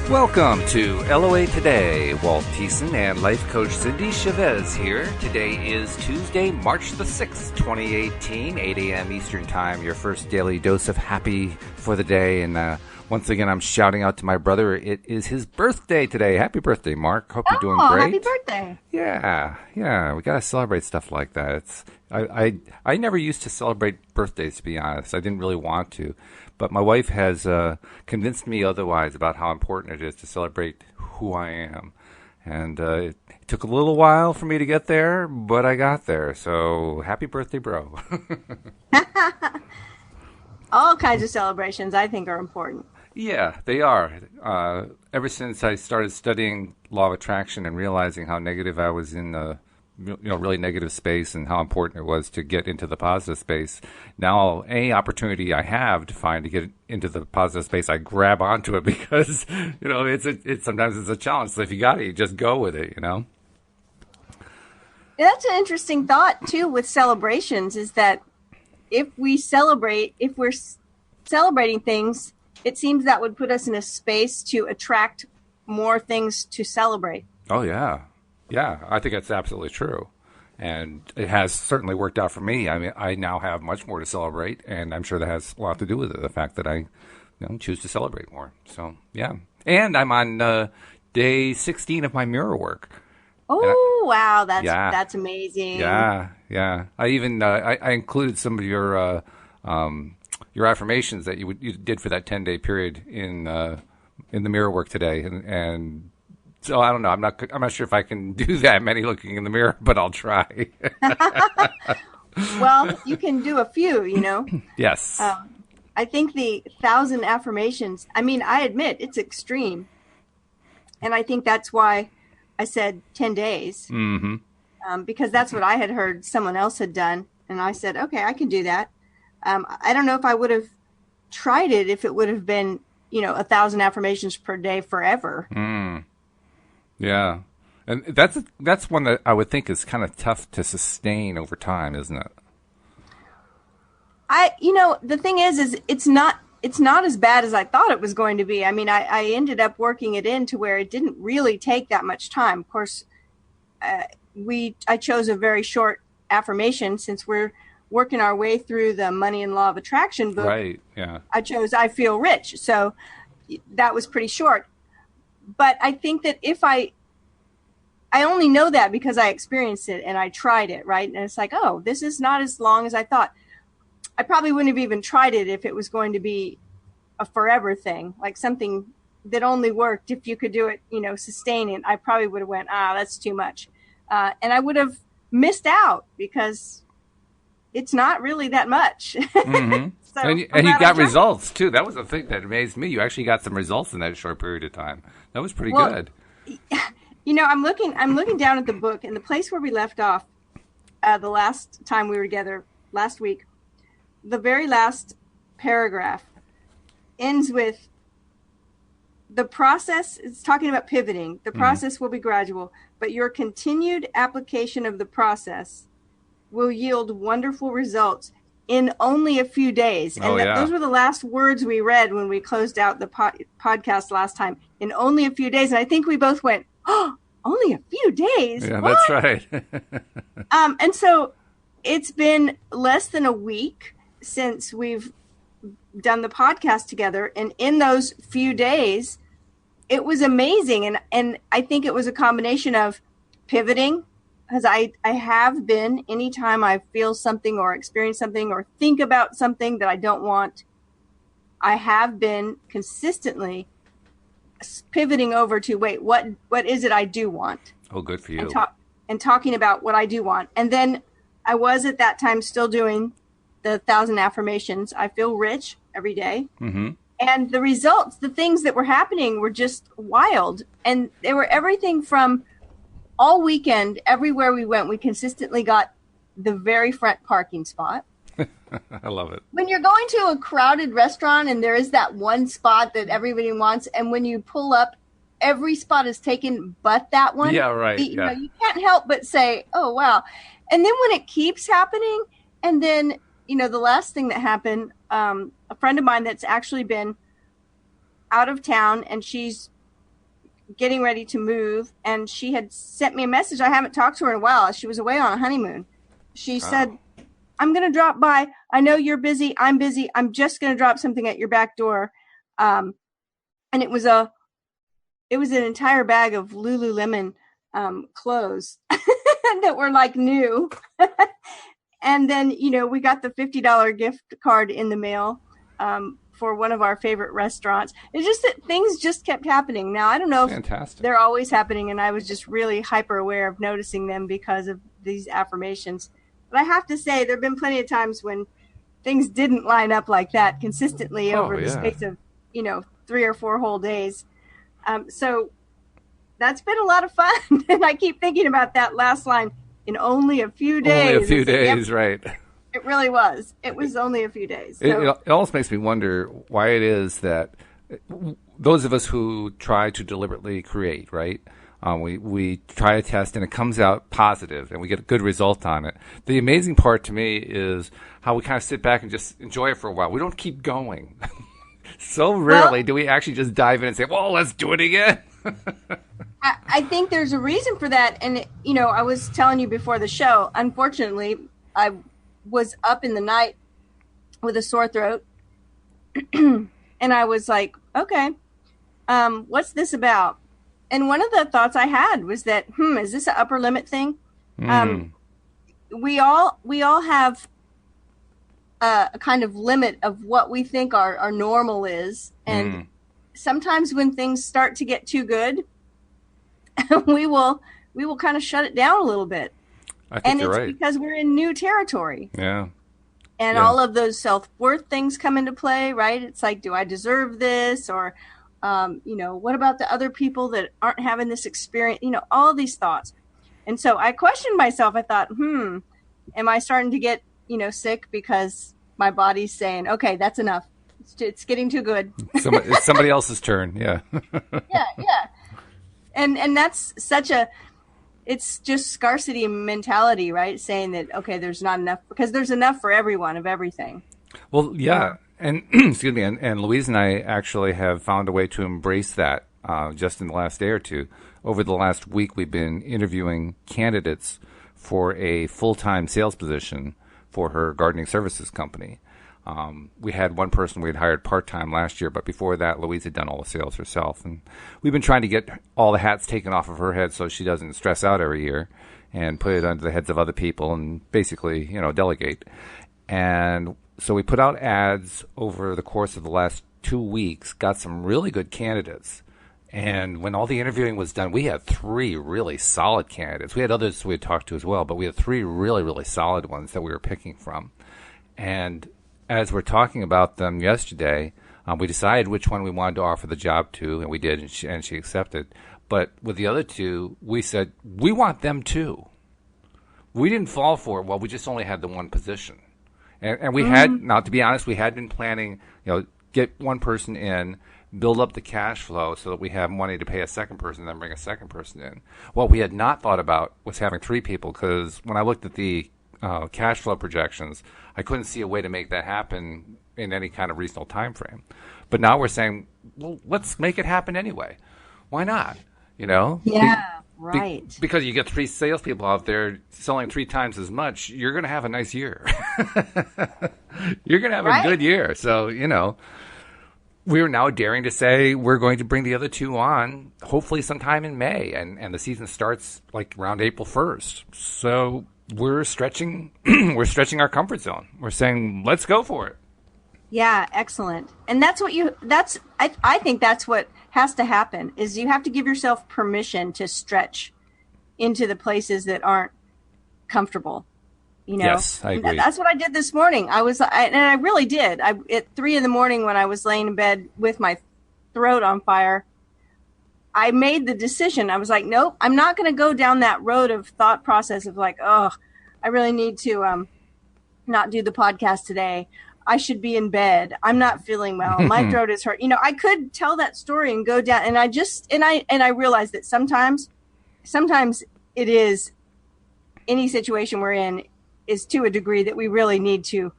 Welcome to LOA Today. Walt Thiessen and life coach Cindy Chavez here. Today is Tuesday, March the 6th, 2018, 8 a.m. Eastern Time, your first daily dose of happy for the day. And once again, I'm shouting out to my brother. It is his birthday today. Happy birthday, Mark. Hope you're doing great. Happy birthday. Yeah. We got to celebrate stuff like that. I never used to celebrate birthdays, to be honest. I didn't really want to. But my wife has convinced me otherwise about how important it is to celebrate who I am. And it took a little while for me to get there, but I got there. So happy birthday, bro. All kinds of celebrations I think are important. Yeah, they are. Ever since I started studying law of attraction and realizing how negative I was in the really negative space and how important it was to get into the positive space. Now, any opportunity I have to get into the positive space, I grab onto it because, it's sometimes it's a challenge. So if you got it, you just go with it, Yeah, that's an interesting thought too with celebrations is that if we're celebrating things, it seems that would put us in a space to attract more things to celebrate. Oh, yeah. Yeah, I think that's absolutely true. And it has certainly worked out for me. I mean, I now have much more to celebrate, and I'm sure that has a lot to do with it, the fact that I choose to celebrate more. So, yeah. And I'm on day 16 of my mirror work. Oh, wow. That's amazing. Yeah. I even I included some of your affirmations that you did for that 10-day period in the mirror work today. And so I don't know. I'm not sure if I can do that many looking in the mirror, but I'll try. Well, you can do a few, Yes. I think the 1,000 affirmations, I admit it's extreme. And I think that's why I said 10 days. Mm-hmm. Because that's what I had heard someone else had done. And I said, okay, I can do that. I don't know if I would have tried it if it would have been, 1,000 affirmations per day forever. Yeah. And that's one that I would think is kind of tough to sustain over time, isn't it? The thing is it's not as bad as I thought it was going to be. I ended up working it in to where it didn't really take that much time. Of course, I chose a very short affirmation since we're working our way through the Money and Law of Attraction book. Right, yeah. I chose I Feel Rich. So that was pretty short. But I think that if I only know that because I experienced it and I tried it, right? And it's like, oh, this is not as long as I thought. I probably wouldn't have even tried it if it was going to be a forever thing, like something that only worked if you could do it, sustain it. I probably would have went, that's too much. And I would have missed out because it's not really that much. Mm-hmm. So and you got results too. That was the thing that amazed me. You actually got some results in that short period of time. That was pretty good. I'm looking down at the book, and the place where we left off the last time we were together last week, the very last paragraph ends with the process. It's talking about pivoting. The process will be gradual, but your continued application of the process will yield wonderful results in only a few days. And those were the last words we read when we closed out the podcast last time. In only a few days. And I think we both went, oh, only a few days? Yeah, what? That's right. And so it's been less than a week since we've done the podcast together. And in those few days, it was amazing. And I think it was a combination of pivoting, because I have been, anytime I feel something or experience something or think about something that I don't want, I have been consistently pivoting over to, wait, what is it I do want? Oh, good for you. And talking about what I do want. And then I was at that time still doing the 1,000 affirmations. I feel rich every day. Mm-hmm. And the results, the things that were happening were just wild. And they were everything from all weekend, everywhere we went, we consistently got the very front parking spot. I love it. When you're going to a crowded restaurant and there is that one spot that everybody wants, and when you pull up, every spot is taken but that one. Yeah, right. You know, you can't help but say, oh, wow. And then when it keeps happening, and then, you know, the last thing that happened, a friend of mine that's actually been out of town, and she's, you know, you can't help but say, oh, wow. And then when it keeps happening, and then, you know, the last thing that happened, a friend of mine that's actually been out of town, and she's, you know, you can't help but say, oh, wow. And then when it keeps happening, and then, you know, the last thing that happened, a friend of mine that's actually been getting ready to move, and she had sent me a message. I haven't talked to her in a while. She was away on a honeymoon. She said, I'm going to drop by. I know you're busy. I'm busy. I'm just going to drop something at your back door. And it was an entire bag of Lululemon clothes that were like new. And then, we got the $50 gift card in the mail for one of our favorite restaurants. It's just that things just kept happening. Now, I don't know if they're always happening, and I was just really hyper aware of noticing them because of these affirmations. But I have to say, there have been plenty of times when things didn't line up like that consistently over the space of, 3 or 4 whole days. So that's been a lot of fun. And I keep thinking about that last line, in only a few days. Only a few days, right. It really was. It was only a few days. So. It almost makes me wonder why it is that those of us who try to deliberately create, right? We try a test and it comes out positive and we get a good result on it. The amazing part to me is how we kind of sit back and just enjoy it for a while. We don't keep going. So rarely do we actually just dive in and say, well, let's do it again. I think there's a reason for that. And, I was telling you before the show, unfortunately, I was up in the night with a sore throat. And I was like, okay, what's this about? And one of the thoughts I had was that, is this an upper limit thing? We all have a kind of limit of what we think our normal is. And sometimes when things start to get too good, we will kind of shut it down a little bit. I think you're right. And it's because we're in new territory. Yeah. And all of those self-worth things come into play, right? It's like, do I deserve this? Or, what about the other people that aren't having this experience? All these thoughts. And so I questioned myself. I thought, am I starting to get, sick because my body's saying, okay, that's enough. It's getting too good. It's somebody else's turn. Yeah. Yeah. And that's it's just scarcity mentality, right? Saying that, okay, there's not enough, because there's enough for everyone of everything. Well, yeah. And excuse me. And Louise and I actually have found a way to embrace that just in the last day or two. Over the last week, we've been interviewing candidates for a full-time sales position for her gardening services company. We had one person we had hired part-time last year, but before that, Louise had done all the sales herself. And we've been trying to get all the hats taken off of her head so she doesn't stress out every year and put it under the heads of other people and basically, delegate. And so we put out ads over the course of the last 2 weeks, got some really good candidates. And when all the interviewing was done, we had 3 really solid candidates. We had others we had talked to as well, but we had 3 really, really solid ones that we were picking from. And as we're talking about them yesterday, we decided which one we wanted to offer the job to, and we did, and she accepted. But with the other 2, we said, we want them too. We didn't fall for it. Well, we just only had the one position. And we had, now to be honest, we had been planning, get one person in, build up the cash flow so that we have money to pay a second person, then bring a second person in. What we had not thought about was having 3 people, because when I looked at the cash flow projections, I couldn't see a way to make that happen in any kind of reasonable time frame. But now we're saying, well, let's make it happen anyway. Why not? Yeah, right. Because you get 3 salespeople out there selling 3 times as much, you're going to have a nice year. You're going to have a good year. So, we're now daring to say we're going to bring the other 2 on, hopefully sometime in May, and the season starts like around April 1st. So we're stretching our comfort zone. We're saying, let's go for it. Yeah, excellent. And I think that's what has to happen, is you have to give yourself permission to stretch into the places that aren't comfortable. Yes, I agree. That's what I did this morning. And I really did. At 3 a.m, when I was laying in bed with my throat on fire, I made the decision. I was like, nope, I'm not going to go down that road of thought process of like, oh, I really need to not do the podcast today. I should be in bed. I'm not feeling well. My throat is hurt. I could tell that story and go down. And I realized that sometimes it is, any situation we're in is to a degree that we really need to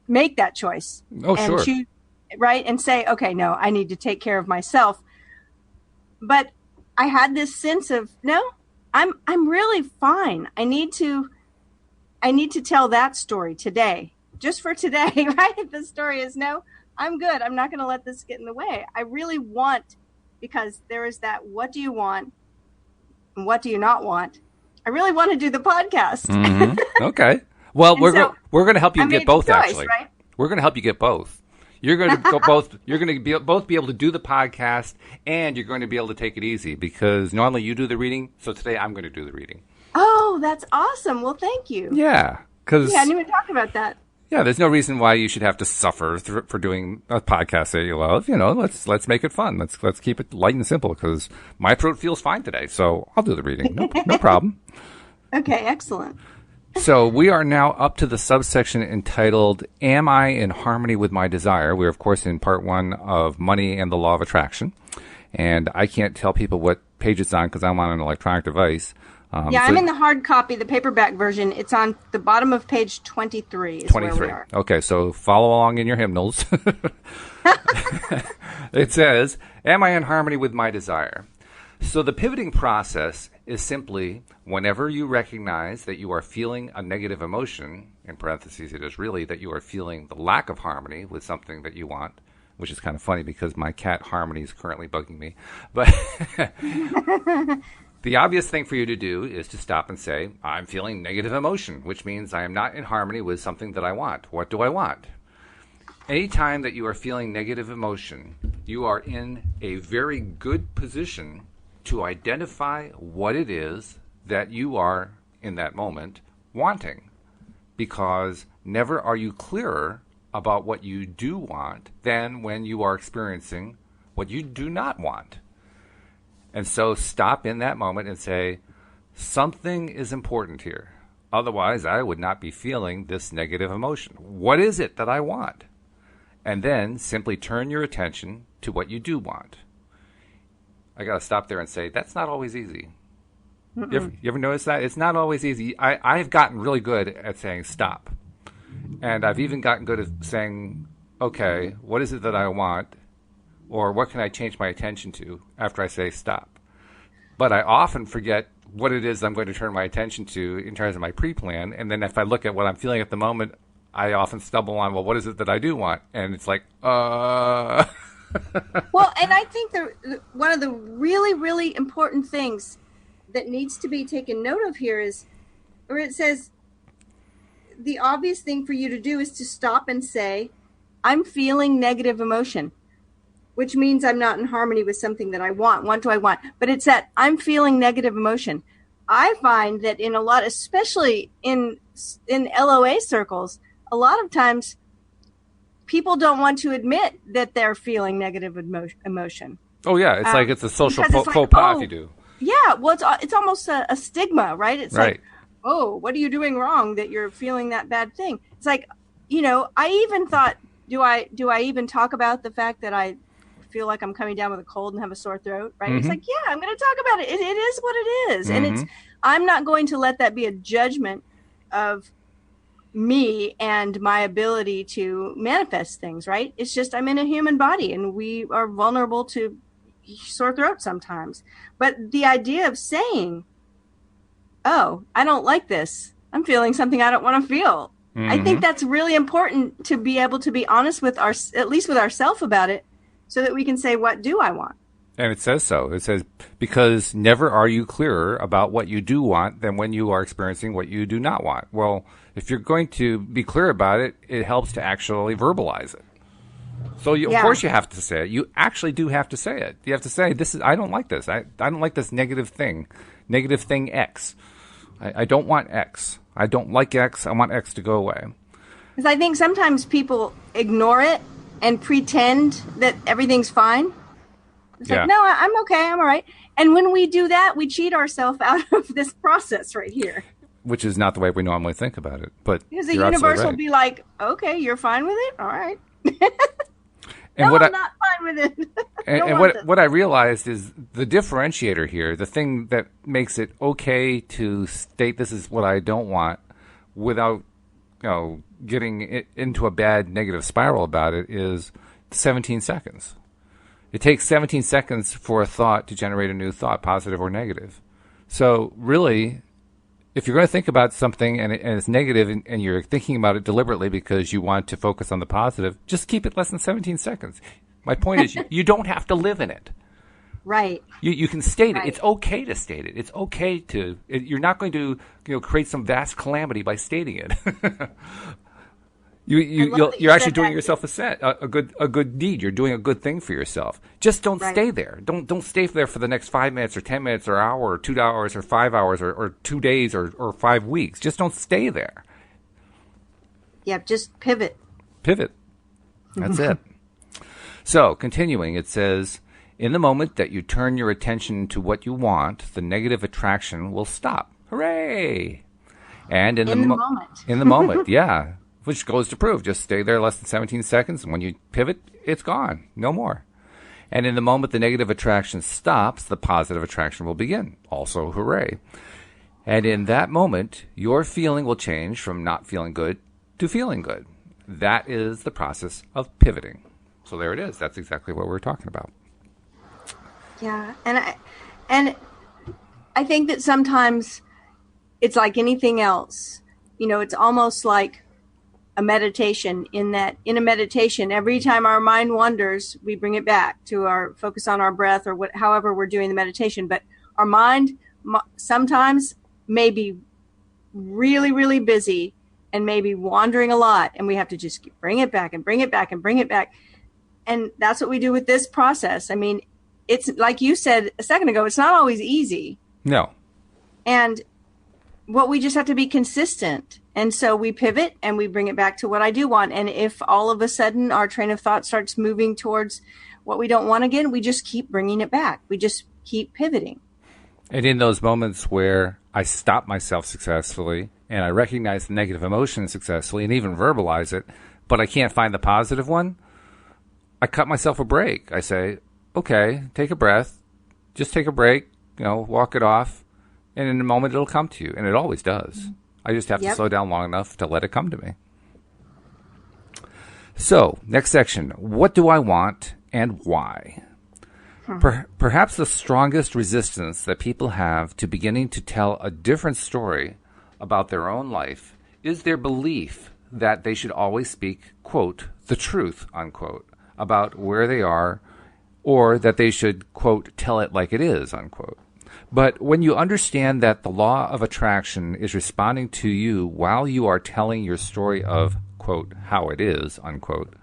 make that choice. Oh, and sure. Choose, right? And say, okay, no, I need to take care of myself. But I had this sense of, no, I'm really fine. I need to tell that story today, just for today, right? The story is, no, I'm good. I'm not going to let this get in the way. I really want, because there is that, what do you want and what do you not want? I really want to do the podcast. Mm-hmm. Okay. Well, we're going to help you get both, actually. Right? We're going to help you get both. You're going to go both. You're going to both be able to do the podcast, and you're going to be able to take it easy, because normally you do the reading. So today I'm going to do the reading. Oh, that's awesome. Well, thank you. Yeah, because I didn't even talk about that. Yeah, there's no reason why you should have to suffer for doing a podcast that you love. Let's make it fun. Let's keep it light and simple, because my throat feels fine today, so I'll do the reading. No problem. Okay, excellent. So we are now up to the subsection entitled, Am I in Harmony with My Desire? We're, of course, in part 1 of Money and the Law of Attraction. And I can't tell people what page it's on because I'm on an electronic device. I'm in the hard copy, the paperback version. It's on the bottom of page 23. 23. Where we are. Okay, so follow along in your hymnals. It says, Am I in harmony with my desire? So the pivoting process is simply whenever you recognize that you are feeling a negative emotion, in parentheses, it is really that you are feeling the lack of harmony with something that you want, which is kind of funny because my cat Harmony is currently bugging me. But the obvious thing for you to do is to stop and say, I'm feeling negative emotion, which means I am not in harmony with something that I want. What do I want? Anytime that you are feeling negative emotion, you are in a very good position to identify what it is that you are, in that moment, wanting. Because never are you clearer about what you do want than when you are experiencing what you do not want. And so stop in that moment and say, something is important here. Otherwise, I would not be feeling this negative emotion. What is it that I want? And then simply turn your attention to what you do want. I got to stop there and say, that's not always easy. You ever notice that? It's not always easy. I've gotten really good at saying stop. And I've even gotten good at saying, okay, what is it that I want? Or what can I change my attention to after I say stop? But I often forget what it is I'm going to turn my attention to in terms of my pre-plan. And then if I look at what I'm feeling at the moment, I often stumble on, well, what is it that I do want? And it's like, Well, and I think one of the really, really important things that needs to be taken note of here is, where it says, the obvious thing for you to do is to stop and say, I'm feeling negative emotion, which means I'm not in harmony with something that I want. What do I want? But it's that I'm feeling negative emotion. I find that in a lot, especially in LOA circles, a lot of times people don't want to admit that they're feeling negative emotion. Oh, yeah. It's like it's a social faux pas if you do. Yeah. Well, it's almost a stigma, right? It's right. Like, oh, what are you doing wrong that you're feeling that bad thing? It's like, I even thought, do I even talk about the fact that I feel like I'm coming down with a cold and have a sore throat, right? Mm-hmm. It's like, yeah, I'm going to talk about it. It is what it is. Mm-hmm. And I'm not going to let that be a judgment of me and my ability to manifest things, right? It's just, I'm in a human body and we are vulnerable to sore throat sometimes. But the idea of saying, oh, I don't like this. I'm feeling something I don't want to feel. Mm-hmm. I think that's really important to be able to be honest with at least with ourselves about it, so that we can say, what do I want? And it says so. It says, because never are you clearer about what you do want than when you are experiencing what you do not want. Well, if you're going to be clear about it, it helps to actually verbalize it. So, of course, you have to say it. You actually do have to say it. You have to say, I don't like this. I don't like this negative thing X. I don't want X. I don't like X. I want X to go away. Because I think sometimes people ignore it and pretend that everything's fine. It's like, no, I'm okay. I'm all right. And when we do that, we cheat ourselves out of this process right here. Which is not the way we normally think about it. But because the universe will be like, okay, you're fine with it? All right. And I'm not fine with it. And what I realized is the differentiator here, the thing that makes it okay to state this is what I don't want without, getting into a bad negative spiral about it, is 17 seconds. It takes 17 seconds for a thought to generate a new thought, positive or negative. So really, if you're going to think about something and it's negative and you're thinking about it deliberately because you want to focus on the positive, just keep it less than 17 seconds. My point is you don't have to live in it. Right. You can state it. Right. It's okay to state it. It's okay to. You're not going to create some vast calamity by stating it. You're actually doing yourself a good deed. You're doing a good thing for yourself. Just don't stay there. Don't stay there for the next 5 minutes or 10 minutes or hour or 2 hours or 5 hours or 2 days or 5 weeks. Just don't stay there. Yeah, just pivot. Pivot. That's it. So continuing, it says, in the moment that you turn your attention to what you want, the negative attraction will stop. Hooray! And in the moment. In the moment, yeah. Which goes to prove, just stay there less than 17 seconds, and when you pivot, it's gone. No more. And in the moment the negative attraction stops, the positive attraction will begin. Also, hooray. And in that moment, your feeling will change from not feeling good to feeling good. That is the process of pivoting. So there it is. That's exactly what we're talking about. Yeah, and I think that sometimes it's like anything else. It's almost like a meditation in a meditation, every time our mind wanders, we bring it back to our focus on our breath or however we're doing the meditation. But our mind sometimes may be really, really busy and maybe wandering a lot. And we have to just bring it back and bring it back and bring it back. And that's what we do with this process. I mean, it's like you said a second ago, it's not always easy. No. And what we just have to be consistent. And so we pivot and we bring it back to what I do want. And if all of a sudden our train of thought starts moving towards what we don't want again, we just keep bringing it back. We just keep pivoting. And in those moments where I stop myself successfully and I recognize the negative emotion successfully and even verbalize it, but I can't find the positive one, I cut myself a break. I say, okay, take a breath, just take a break, walk it off. And in a moment, it'll come to you. And it always does. I just have to slow down long enough to let it come to me. So, next section. What do I want and why? Perhaps the strongest resistance that people have to beginning to tell a different story about their own life is their belief that they should always speak, quote, the truth, unquote, about where they are, or that they should, quote, tell it like it is, unquote. But when you understand that the law of attraction is responding to you while you are telling your story of, quote, how it is, unquote,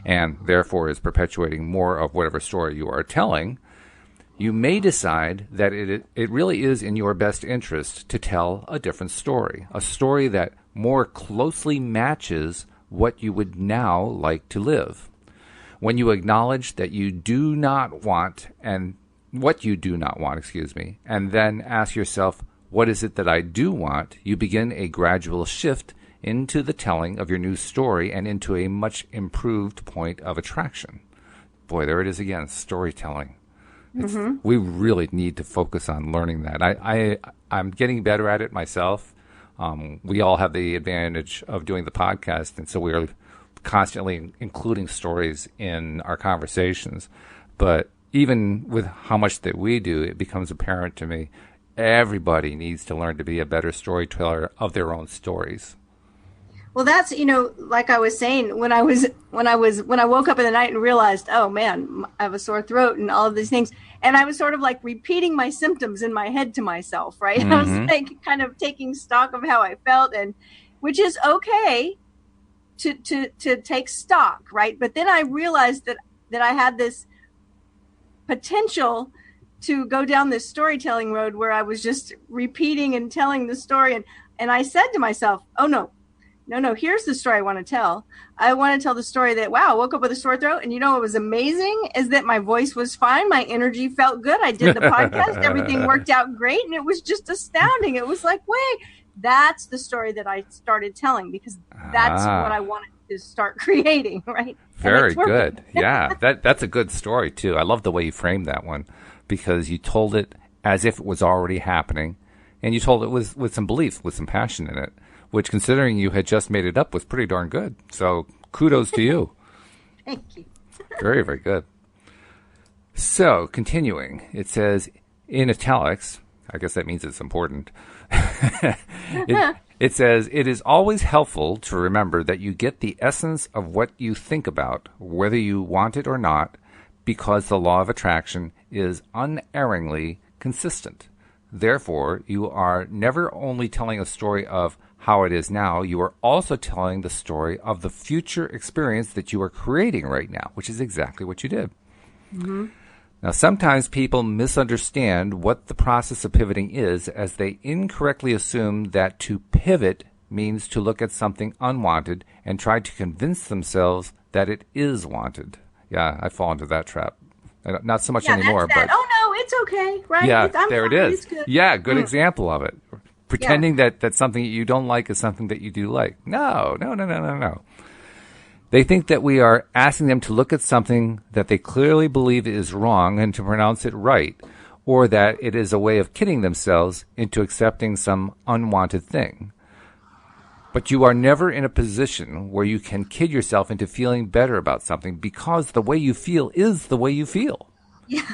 and therefore is perpetuating more of whatever story you are telling, you may decide that it really is in your best interest to tell a different story, a story that more closely matches what you would now like to live. When you acknowledge that you do not want what you do not want, and then ask yourself, what is it that I do want? You begin a gradual shift into the telling of your new story and into a much improved point of attraction. Boy, there it is again, storytelling. We really need to focus on learning that. I'm getting better at it myself. We all have the advantage of doing the podcast, and so we are constantly including stories in our conversations. But even with how much that we do, it becomes apparent to me everybody needs to learn to be a better storyteller of their own stories. Well, that's, like I was saying, when I woke up in the night and realized, oh man, I have a sore throat and all of these things. And I was sort of like repeating my symptoms in my head to myself, right? I was like kind of taking stock of how I felt, and which is okay to take stock, right? But then I realized that I had this potential to go down this storytelling road where I was just repeating and telling the story. And I said to myself, oh no, here's the story I want to tell. I want to tell the story that, wow, I woke up with a sore throat. And what was amazing is that my voice was fine. My energy felt good. I did the podcast. Everything worked out great. And it was just astounding. It was like, wait, that's the story that I started telling, because that's what I wanted to start creating, right? Very good. Yeah, that's a good story, too. I love the way you framed that one, because you told it as if it was already happening, and you told it with some belief, with some passion in it, which, considering you had just made it up, was pretty darn good. So kudos to you. Thank you. Very, very good. So, continuing, it says in italics, I guess that means it's important. It says, it is always helpful to remember that you get the essence of what you think about, whether you want it or not, because the law of attraction is unerringly consistent. Therefore, you are never only telling a story of how it is now, you are also telling the story of the future experience that you are creating right now, which is exactly what you did. Mm-hmm. Now, sometimes people misunderstand what the process of pivoting is, as they incorrectly assume that to pivot means to look at something unwanted and try to convince themselves that it is wanted. Yeah, I fall into that trap. Not so much anymore, that's that. but Oh no, it's okay, right? yeah, I'm there fine. it is. It's good. Yeah, good example of it. Pretending that something that you don't like is something that you do like. No. They think that we are asking them to look at something that they clearly believe is wrong and to pronounce it right, or that it is a way of kidding themselves into accepting some unwanted thing. But you are never in a position where you can kid yourself into feeling better about something, because the way you feel is the way you feel. Yeah.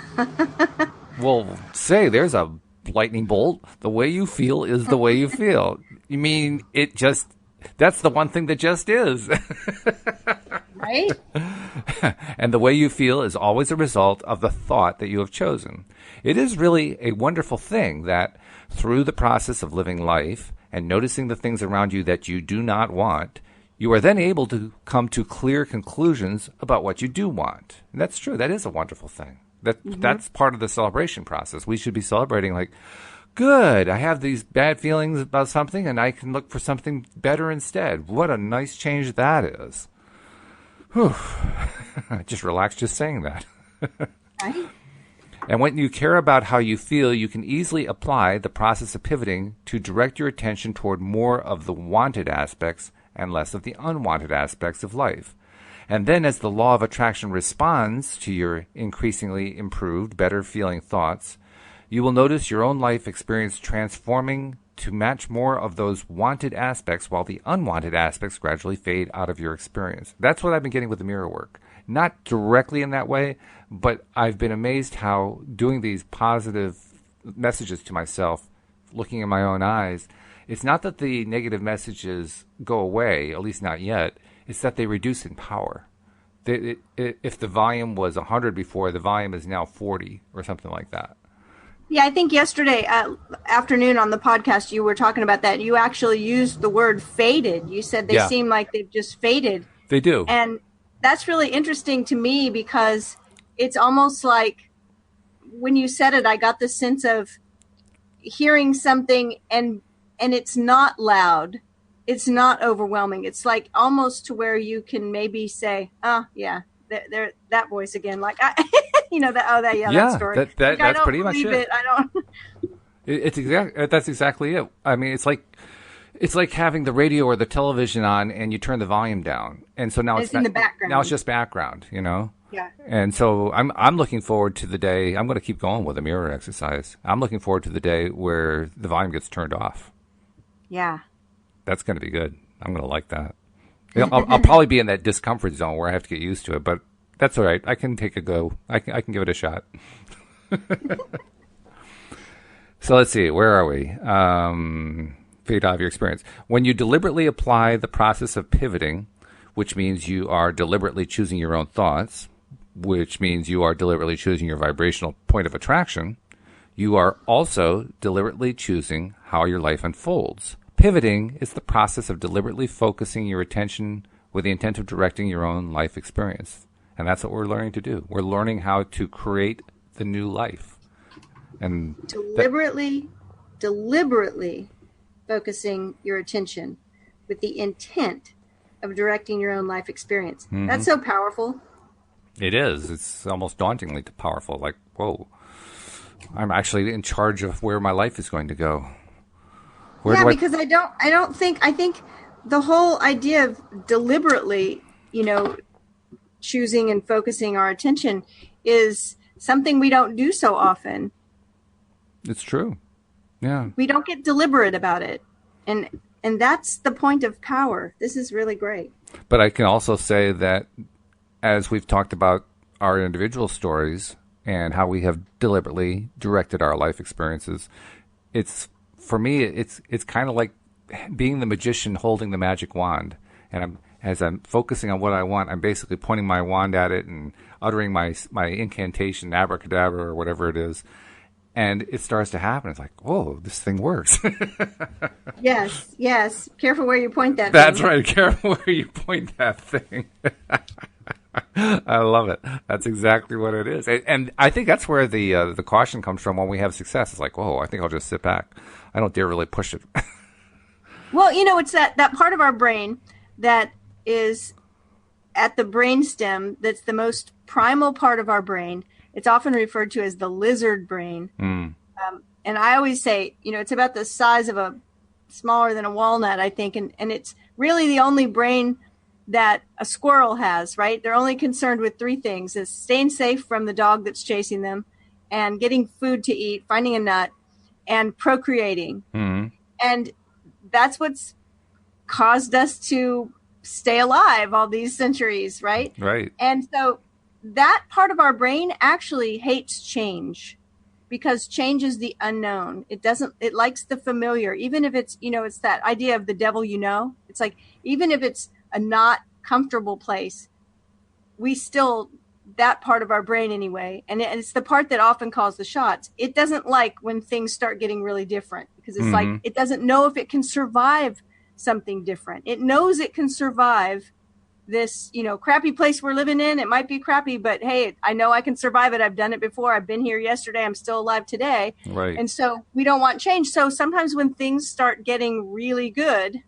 Well, say there's a lightning bolt. The way you feel is the way you feel. You mean it just... That's the one thing that just is. Right? And the way you feel is always a result of the thought that you have chosen. It is really a wonderful thing that through the process of living life and noticing the things around you that you do not want, you are then able to come to clear conclusions about what you do want. And that's true. That is a wonderful thing. That's part of the celebration process. We should be celebrating like, good, I have these bad feelings about something and I can look for something better instead. What a nice change that is. Whew. I just relaxed just saying that. Right? And when you care about how you feel, you can easily apply the process of pivoting to direct your attention toward more of the wanted aspects and less of the unwanted aspects of life. And then as the law of attraction responds to your increasingly improved, better feeling thoughts, you will notice your own life experience transforming to match more of those wanted aspects, while the unwanted aspects gradually fade out of your experience. That's what I've been getting with the mirror work. Not directly in that way, but I've been amazed how doing these positive messages to myself, looking in my own eyes, it's not that the negative messages go away, at least not yet. It's that they reduce in power. If the volume was 100 before, the volume is now 40 or something like that. Yeah, I think yesterday afternoon on the podcast you were talking about that. You actually used the word faded. You said they seem like they've just faded. They do. And that's really interesting to me, because it's almost like when you said it, I got the sense of hearing something and it's not loud. It's not overwhelming. It's like almost to where you can maybe say, oh, yeah, there that voice again. Like, that story. That's pretty much it. I don't. That's exactly it. I mean, it's like having the radio or the television on and you turn the volume down, and so now it's in the background. Now it's just background, you know. Yeah. And so I'm looking forward to the day. I'm going to keep going with the mirror exercise. I'm looking forward to the day where the volume gets turned off. Yeah. That's going to be good. I'm going to like that. I'll probably be in that discomfort zone where I have to get used to it, but that's all right. I can take a go. I can give it a shot. So let's see. Where are we? Fade out of your experience. When you deliberately apply the process of pivoting, which means you are deliberately choosing your own thoughts, which means you are deliberately choosing your vibrational point of attraction, you are also deliberately choosing how your life unfolds. Pivoting is the process of deliberately focusing your attention with the intent of directing your own life experience. And that's what we're learning to do. We're learning how to create the new life. And deliberately focusing your attention with the intent of directing your own life experience. Mm-hmm. That's so powerful. It is. It's almost dauntingly powerful. Like, whoa, I'm actually in charge of where my life is going to go. Because I think the whole idea of deliberately, choosing and focusing our attention is something we don't do so often. It's true. Yeah. We don't get deliberate about it. And that's the point of power. This is really great. But I can also say that as we've talked about our individual stories, and how we have deliberately directed our life experiences. For me, it's kind of like being the magician holding the magic wand. And as I'm focusing on what I want, I'm basically pointing my wand at it and uttering my incantation, abracadabra, or whatever it is. And it starts to happen. It's like, whoa, this thing works. Yes. Careful where you point that That's thing. right. Careful where you point that thing. I love it. That's exactly what it is. And I think that's where the caution comes from when we have success. It's like, whoa, I think I'll just sit back. I don't dare really push it. Well, it's that part of our brain that is at the brainstem that's the most primal part of our brain. It's often referred to as the lizard brain. And I always say, it's about the size of smaller than a walnut, I think. And it's really the only brain that a squirrel has, right? They're only concerned with three things: is staying safe from the dog that's chasing them, and getting food to eat, finding a nut, and procreating. And that's what's caused us to stay alive all these centuries, right? Right. And so that part of our brain actually hates change, because change is the unknown. It likes the familiar, even if it's, it's that idea of the devil, it's like, even if it's a not comfortable place, that part of our brain anyway, and it's the part that often calls the shots. It doesn't like when things start getting really different, because it's like, it doesn't know if it can survive something different. It knows it can survive this, crappy place we're living in. It might be crappy, but hey, I know I can survive it. I've done it before. I've been here yesterday. I'm still alive today. Right. And so we don't want change. So sometimes when things start getting really good,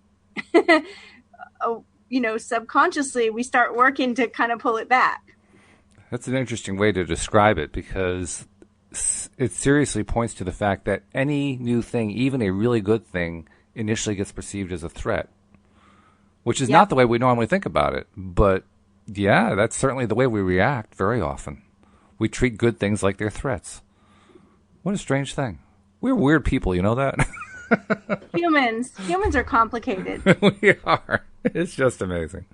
subconsciously we start working to kind of pull it back. That's an interesting way to describe it, because it seriously points to the fact that any new thing, even a really good thing, initially gets perceived as a threat, which is not the way we normally think about it. But yeah, that's certainly the way we react very often. We treat good things like they're threats. What a strange thing. We're weird people, you know that? Humans are complicated. We are. It's just amazing.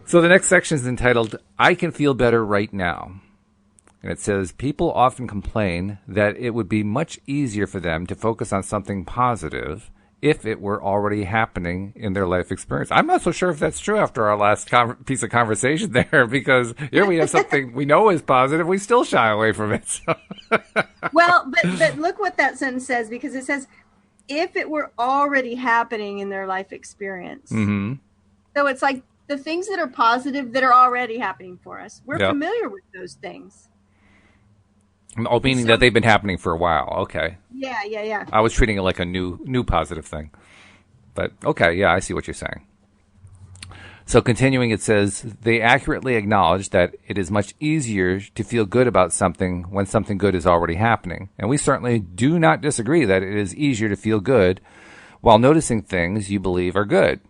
So the next section is entitled, I Can Feel Better Right Now. And it says, people often complain that it would be much easier for them to focus on something positive if it were already happening in their life experience. I'm not so sure if that's true after our last piece of conversation there, because here we have something we know is positive. We still shy away from it. So. Well, but look what that sentence says, because it says, if it were already happening in their life experience. So it's like the things that are positive that are already happening for us. We're familiar with those things. Oh, meaning that they've been happening for a while. Okay. Yeah. I was treating it like a new positive thing. But, okay, yeah, I see what you're saying. So continuing, it says, they accurately acknowledge that it is much easier to feel good about something when something good is already happening. And we certainly do not disagree that it is easier to feel good while noticing things you believe are good.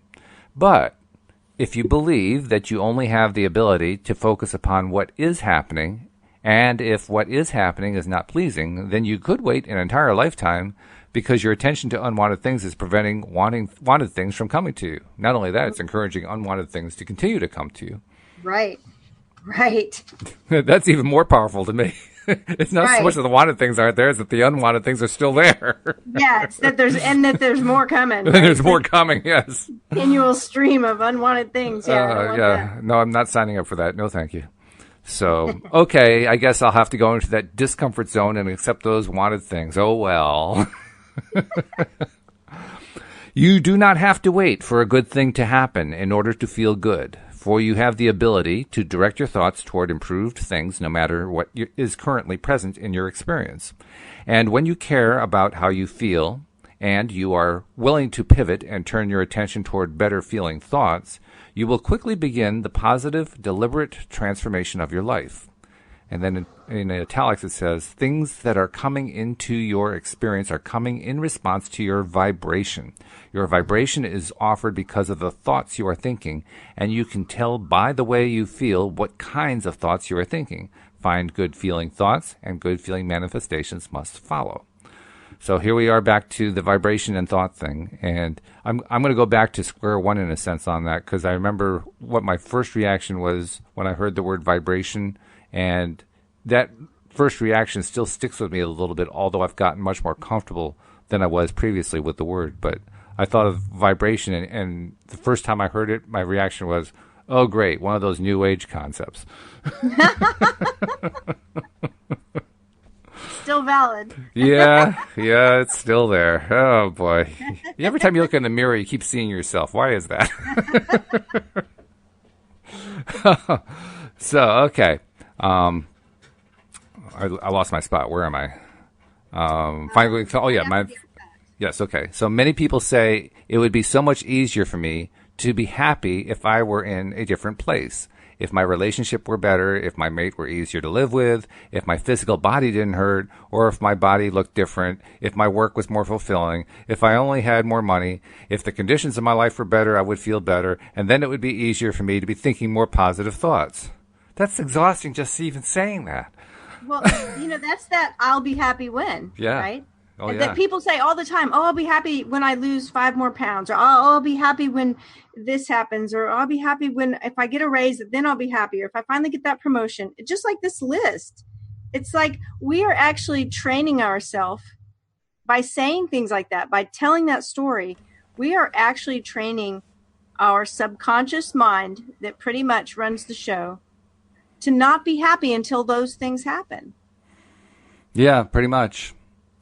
But if you believe that you only have the ability to focus upon what is happening, and if what is happening is not pleasing, then you could wait an entire lifetime, because your attention to unwanted things is preventing wanted things from coming to you. Not only that, it's encouraging unwanted things to continue to come to you. Right. That's even more powerful to me. It's not so much that the wanted things aren't there, it's that the unwanted things are still there. Yeah, it's that there's more coming. Right? There's more coming, yes. Continual stream of unwanted things. No, I'm not signing up for that. No, thank you. So, okay, I guess I'll have to go into that discomfort zone and accept those wanted things. Oh, well. You do not have to wait for a good thing to happen in order to feel good, for you have the ability to direct your thoughts toward improved things no matter what is currently present in your experience. And when you care about how you feel, and you are willing to pivot and turn your attention toward better feeling thoughts, you will quickly begin the positive, deliberate transformation of your life. And then in italics it says, things that are coming into your experience are coming in response to your vibration. Your vibration is offered because of the thoughts you are thinking, and you can tell by the way you feel what kinds of thoughts you are thinking. Find good feeling thoughts, and good feeling manifestations must follow. So here we are back to the vibration and thought thing. And I'm going to go back to square one in a sense on that, because I remember what my first reaction was when I heard the word vibration and that first reaction still sticks with me a little bit, although I've gotten much more comfortable than I was previously with the word. But I thought of vibration, and the first time I heard it, my reaction was, oh, great, one of those new age concepts. Still valid. Yeah, it's still there. Oh, boy. Every time you look in the mirror, you keep seeing yourself. Why is that? So, okay. I lost my spot. Where am I? Finally, yes, okay. So many people say it would be so much easier for me to be happy if I were in a different place. If my relationship were better, if my mate were easier to live with, if my physical body didn't hurt, or if my body looked different, if my work was more fulfilling, if I only had more money, if the conditions of my life were better, I would feel better, and then it would be easier for me to be thinking more positive thoughts. That's exhausting just even saying that. Well, that's that I'll be happy when, right? Oh, yeah. That people say all the time, oh, I'll be happy when I lose 5 more pounds, or oh, I'll be happy when this happens, or I'll be happy if I get a raise, then I'll be happy, or if I finally get that promotion. It's just like this list. It's like we are actually training ourselves by saying things like that, by telling that story. We are actually training our subconscious mind that pretty much runs the show to not be happy until those things happen. Yeah, pretty much.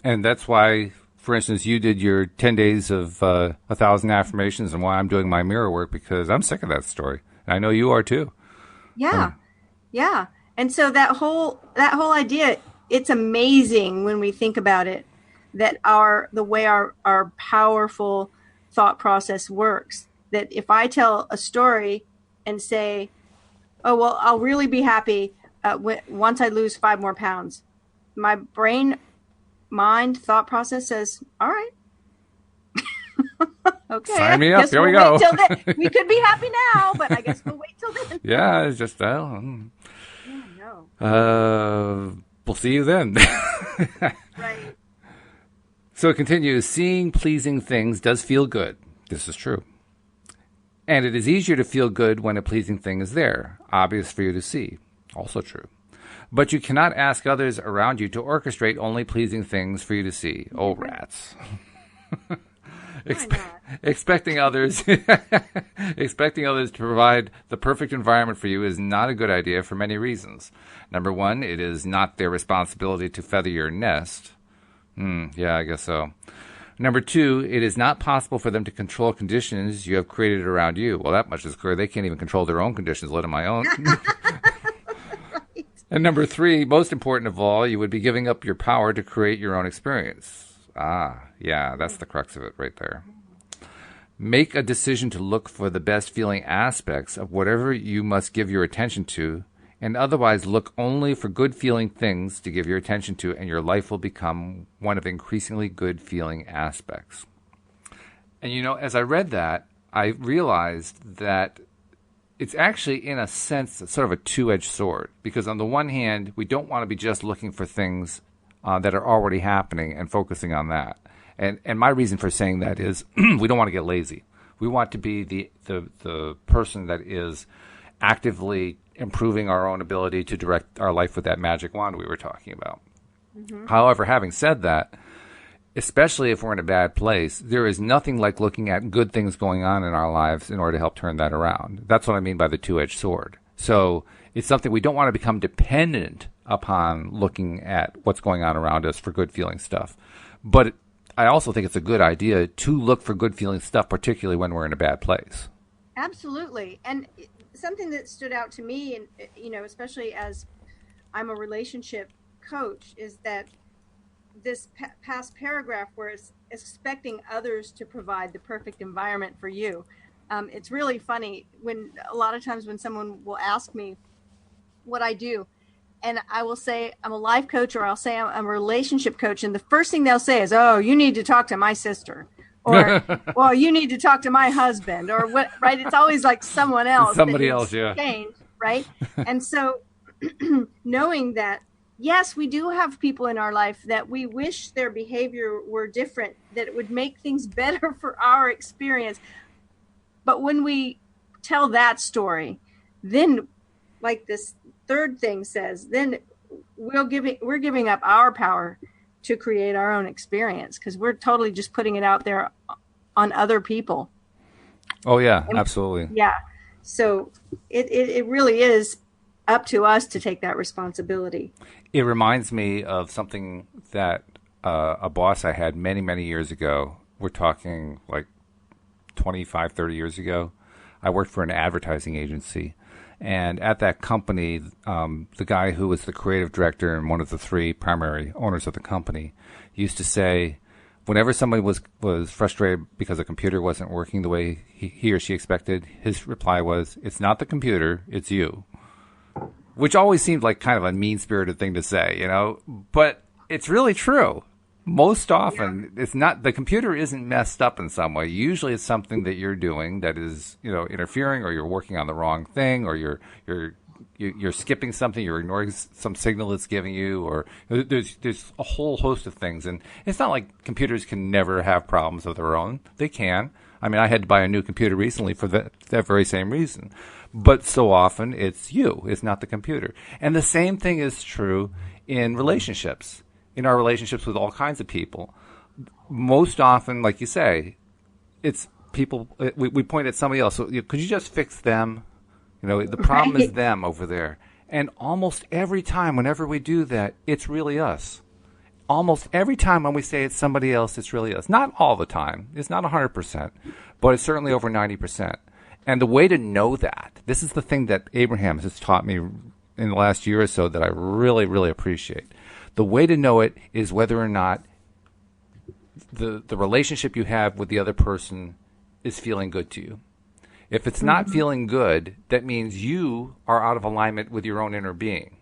And that's why, for instance, you did your 10 days of 1,000 affirmations, and why I'm doing my mirror work, because I'm sick of that story. And I know you are too. Yeah. Yeah. And so that whole idea, it's amazing when we think about it, that the way our powerful thought process works. That if I tell a story and say, oh, well, I'll really be happy once I lose 5 more pounds, my mind thought process says, all right. Okay. Sign me up. Here we go. We could be happy now, but I guess we'll wait till then. Yeah, it's just, no. We'll see you then. Right. So it continues, seeing pleasing things does feel good. This is true. And it is easier to feel good when a pleasing thing is there, obvious for you to see. Also true. But you cannot ask others around you to orchestrate only pleasing things for you to see. Oh, rats. Expecting others to provide the perfect environment for you is not a good idea for many reasons. Number one, it is not their responsibility to feather your nest. Yeah, I guess so. Number two, it is not possible for them to control conditions you have created around you. Well, that much is clear. They can't even control their own conditions, let alone my own. Right. And number three, most important of all, you would be giving up your power to create your own experience. Yeah, that's the crux of it right there. Make a decision to look for the best feeling aspects of whatever you must give your attention to, and otherwise look only for good feeling things to give your attention to, and your life will become one of increasingly good feeling aspects. And as I read that, I realized that it's actually, in a sense, sort of a two-edged sword, because on the one hand, we don't want to be just looking for things that are already happening and focusing on that. And my reason for saying that is we don't want to get lazy. We want to be the person that is actively improving our own ability to direct our life with that magic wand we were talking about. Mm-hmm. However, having said that, especially if we're in a bad place, there is nothing like looking at good things going on in our lives in order to help turn that around. That's what I mean by the two-edged sword. So it's something we don't want to become dependent upon looking at what's going on around us for good feeling stuff. But I also think it's a good idea to look for good feeling stuff, particularly when we're in a bad place. Absolutely. And something that stood out to me, and especially as I'm a relationship coach, is that this past paragraph where it's expecting others to provide the perfect environment for you. It's really funny when a lot of times when someone will ask me what I do, and I will say I'm a life coach, or I'll say I'm a relationship coach, and the first thing they'll say is, "Oh, you need to talk to my sister," or "Well, you need to talk to my husband," or what? Right? It's always like someone else. Somebody else, yeah. Change, right? And so, knowing that, yes, we do have people in our life that we wish their behavior were different, that it would make things better for our experience. But when we tell that story, then, like this third thing says, then we're giving up our power to create our own experience, because we're totally just putting it out there on other people. Oh yeah, absolutely. Yeah. So it really is up to us to take that responsibility. It reminds me of something that a boss I had many, many years ago. We're talking like 25, 30 years ago. I worked for an advertising agency. And at that company, the guy who was the creative director and one of the three primary owners of the company used to say, whenever somebody was frustrated because a computer wasn't working the way he or she expected, his reply was, "It's not the computer, it's you." Which always seemed like kind of a mean-spirited thing to say, but it's really true. Most often, it's not, the computer isn't messed up in some way. Usually it's something that you're doing that is, interfering, or you're working on the wrong thing, or you're skipping something, you're ignoring some signal it's giving you, or there's a whole host of things. And it's not like computers can never have problems of their own. They can. I mean, I had to buy a new computer recently for that very same reason. But so often it's you, it's not the computer. And the same thing is true in relationships, in our relationships with all kinds of people. Most often, like you say, it's people, we point at somebody else. So, could you just fix them? The problem is them over there. And almost every time, whenever we do that, it's really us. Almost every time when we say it's somebody else, it's really us. Not all the time. It's not 100%, but it's certainly over 90%. And the way to know that, this is the thing that Abraham has taught me in the last year or so that I really, really appreciate. The way to know it is whether or not the relationship you have with the other person is feeling good to you. If it's not feeling good, that means you are out of alignment with your own inner being,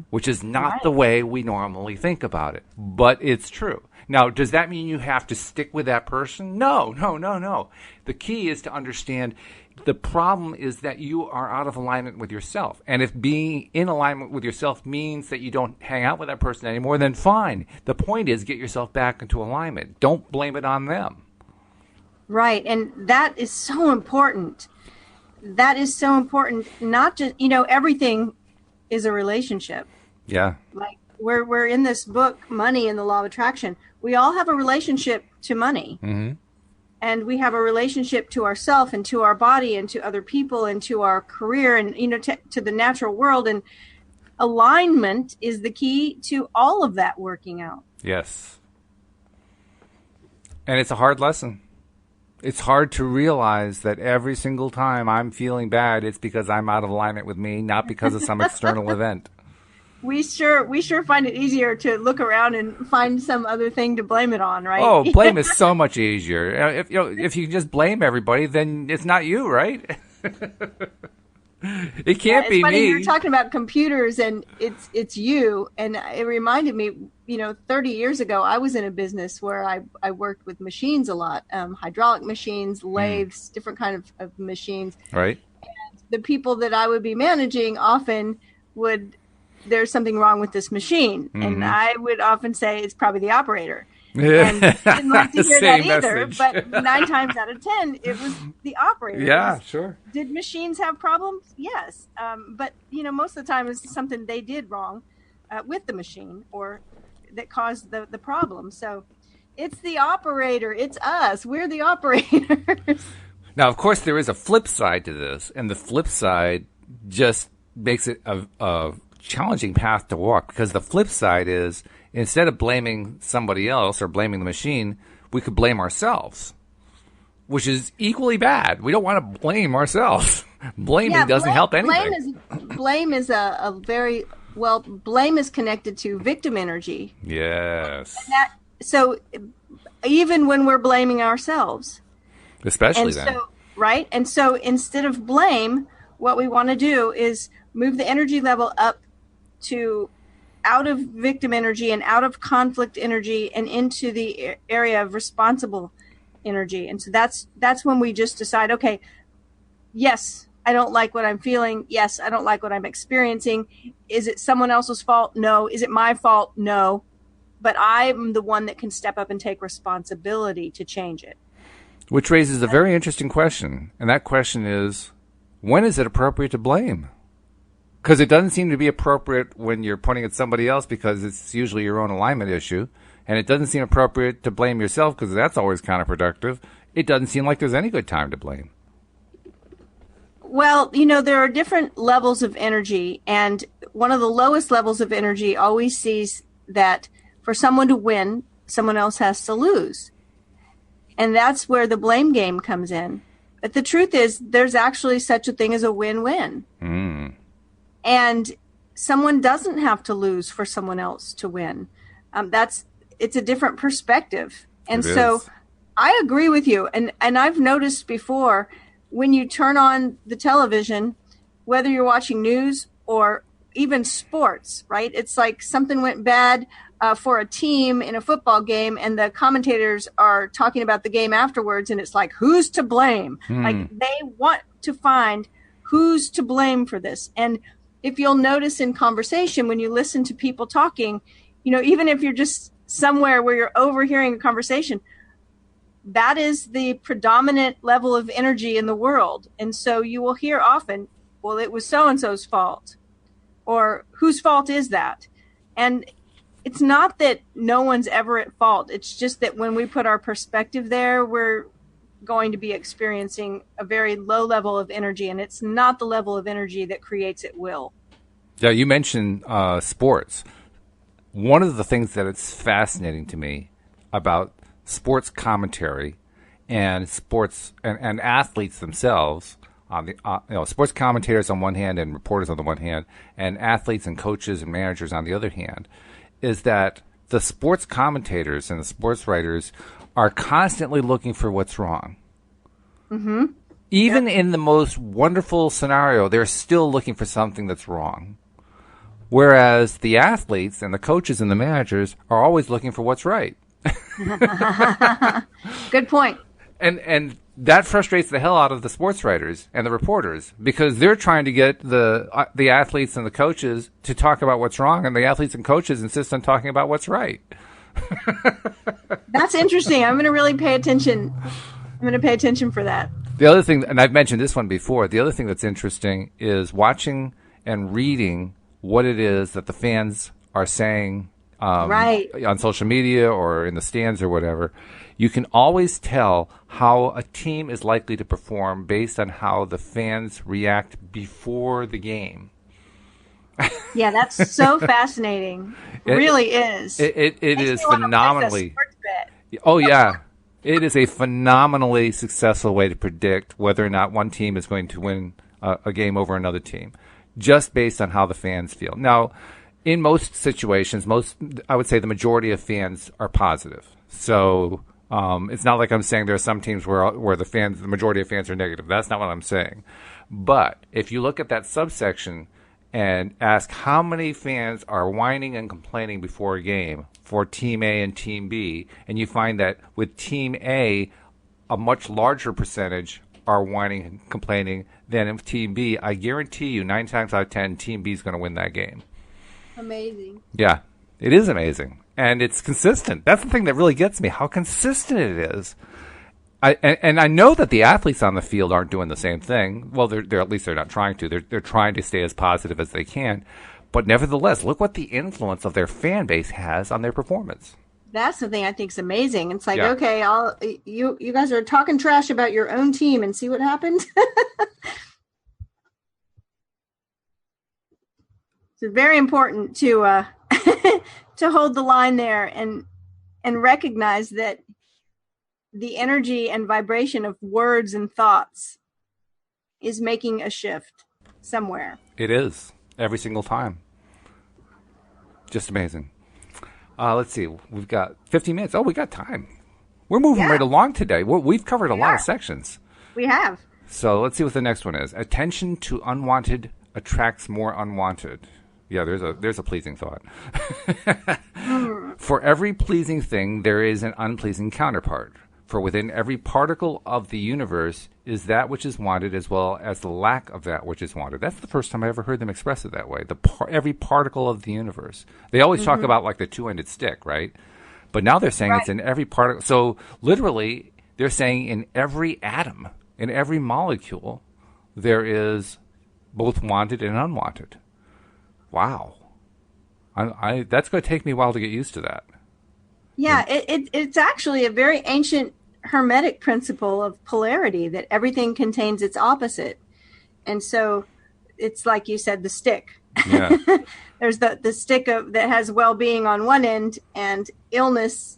which is not the way we normally think about it, but it's true. Now, does that mean you have to stick with that person? No. The key is to understand the problem is that you are out of alignment with yourself. And if being in alignment with yourself means that you don't hang out with that person anymore, then fine. The point is, get yourself back into alignment. Don't blame it on them. Right. And that is so important. That is so important. Not just, everything is a relationship. Yeah. Like we're in this book, Money and the Law of Attraction. We all have a relationship to money. Mm-hmm. And we have a relationship to ourself and to our body and to other people and to our career and, to the natural world. And alignment is the key to all of that working out. Yes. And it's a hard lesson. It's hard to realize that every single time I'm feeling bad, it's because I'm out of alignment with me, not because of some external event. We sure find it easier to look around and find some other thing to blame it on, right? Oh, blame is so much easier. If you just blame everybody, then it's not you, right? It can't be funny, me. You're talking about computers, and it's you. And it reminded me, 30 years ago, I was in a business where I worked with machines a lot, hydraulic machines, lathes, different kind of machines. Right. And the people that I would be managing often there's something wrong with this machine. Mm-hmm. And I would often say it's probably the operator. And I didn't like to hear that either, but 9 times out of 10, it was the operator. Yeah, sure. Did machines have problems? Yes. But, most of the time it's something they did wrong with the machine or that caused the problem. So it's the operator. It's us. We're the operators. Now, of course, there is a flip side to this, and the flip side just makes it a challenging path to walk, because the flip side is, instead of blaming somebody else or blaming the machine, we could blame ourselves, which is equally bad. We don't want to blame ourselves. Blaming doesn't help anything. Blame is blame is connected to victim energy. Yes. So even when we're blaming ourselves. Especially then. Right? And so instead of blame, what we want to do is move the energy level up to out of victim energy and out of conflict energy and into the area of responsible energy. And so that's when we just decide, okay, yes, I don't like what I'm feeling. Yes, I don't like what I'm experiencing. Is it someone else's fault? No. Is it my fault? No. But I'm the one that can step up and take responsibility to change it. Which raises a very interesting question. And that question is, when is it appropriate to blame? Because it doesn't seem to be appropriate when you're pointing at somebody else because it's usually your own alignment issue. And it doesn't seem appropriate to blame yourself because that's always counterproductive. It doesn't seem like there's any good time to blame. Well, there are different levels of energy, and one of the lowest levels of energy always sees that for someone to win, someone else has to lose. And that's where the blame game comes in. But the truth is, there's actually such a thing as a win-win. And someone doesn't have to lose for someone else to win. It's a different perspective. And so I agree with you. And I've noticed before, when you turn on the television, whether you're watching news or even sports, right? It's like something went bad for a team in a football game, and the commentators are talking about the game afterwards, and it's like, who's to blame? Like, they want to find who's to blame for this. And if you'll notice in conversation, when you listen to people talking, even if you're just somewhere where you're overhearing a conversation, that is the predominant level of energy in the world. And so you will hear often, well, it was so-and-so's fault, or whose fault is that? And it's not that no one's ever at fault. It's just that when we put our perspective there, we're going to be experiencing a very low level of energy, and it's not the level of energy that creates at will. Yeah, you mentioned sports. One of the things that it's fascinating to me about sports commentary and sports and athletes themselves, on the sports commentators on one hand and reporters on the one hand, and athletes and coaches and managers on the other hand, is that the sports commentators and the sports writers are constantly looking for what's wrong. Even in the most wonderful scenario, they're still looking for something that's wrong. Whereas the athletes and the coaches and the managers are always looking for what's right. Good point. And that frustrates the hell out of the sports writers and the reporters, because they're trying to get the athletes and the coaches to talk about what's wrong, and the athletes and coaches insist on talking about what's right. That's interesting. I'm going to really pay attention. I'm going to pay attention for that. The other thing, and I've mentioned this one before, the other thing that's interesting is watching and reading what it is that the fans are saying on social media or in the stands or whatever. You can always tell how a team is likely to perform based on how the fans react before the game. Yeah, that's so fascinating. It really is. It is phenomenally. Oh, yeah. It is a phenomenally successful way to predict whether or not one team is going to win a game over another team, just based on how the fans feel. Now, in most situations, I would say the majority of fans are positive. So it's not like I'm saying there are some teams where the majority of fans are negative. That's not what I'm saying. But if you look at that subsection and ask how many fans are whining and complaining before a game for Team A and Team B, and you find that with Team A, a much larger percentage are whining and complaining than with Team B, I guarantee you 9 times out of 10, Team B is going to win that game. Amazing. Yeah, it is amazing. And it's consistent. That's the thing that really gets me, how consistent it is. I know that the athletes on the field aren't doing the same thing. Well, they're at least they're not trying to. They're trying to stay as positive as they can. But nevertheless, look what the influence of their fan base has on their performance. That's the thing I think is amazing. It's like, okay, you guys are talking trash about your own team and see what happens. It's very important to to hold the line there and recognize that the energy and vibration of words and thoughts is making a shift somewhere. It is, every single time. Just amazing. Let's see, we've got 15 minutes. Oh, we got time. We're moving right along today. We've covered a lot of sections. We have. So let's see what the next one is. Attention to unwanted attracts more unwanted. Yeah, there's a pleasing thought. For every pleasing thing, there is an unpleasing counterpart. For within every particle of the universe is that which is wanted as well as the lack of that which is wanted. That's the first time I ever heard them express it that way. Every particle of the universe. They always talk about like the two-ended stick, right? But now they're saying it's in every particle. So literally, they're saying in every atom, in every molecule, there is both wanted and unwanted. Wow. I that's going to take me a while to get used to that. Yeah, it's actually a very ancient Hermetic principle of polarity, that everything contains its opposite. And so it's like you said, the stick. Yeah. There's the stick that has well-being on one end and illness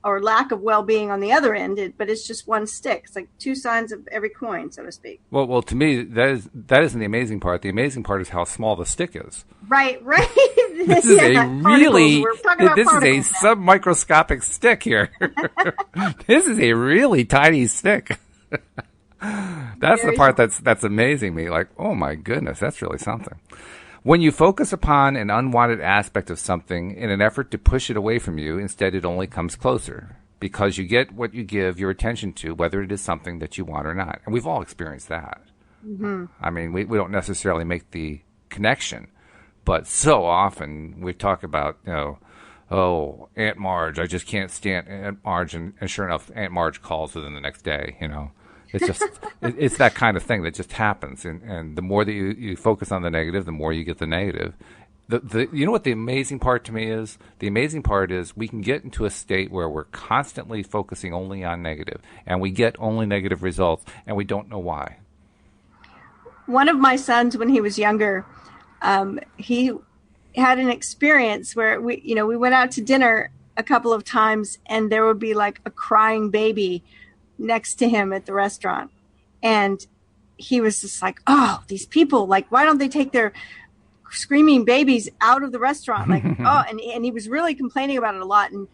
or lack of well-being on the other end, but it's just one stick. It's like two sides of every coin, so to speak. Well, to me, that isn't the amazing part. The amazing part is how small the stick is. Right. This is a really, this is a submicroscopic stick here. This is a really tiny stick. That's the part that's amazing me. Like, oh my goodness, that's really something. When you focus upon an unwanted aspect of something in an effort to push it away from you, instead it only comes closer, because you get what you give your attention to, whether it is something that you want or not. And we've all experienced that. Mm-hmm. I mean, we don't necessarily make the connection, but so often we talk about, oh, Aunt Marge, I just can't stand Aunt Marge, and sure enough, Aunt Marge calls within the next day, It's just, it's that kind of thing that just happens. And the more that you focus on the negative, the more you get the negative. You know what the amazing part to me is? The amazing part is we can get into a state where we're constantly focusing only on negative, and we get only negative results, and we don't know why. One of my sons, when he was younger, he had an experience where we went out to dinner a couple of times, and there would be like a crying baby next to him at the restaurant. And he was just like, oh, these people, like, why don't they take their screaming babies out of the restaurant? Like, oh, and he was really complaining about it a lot. And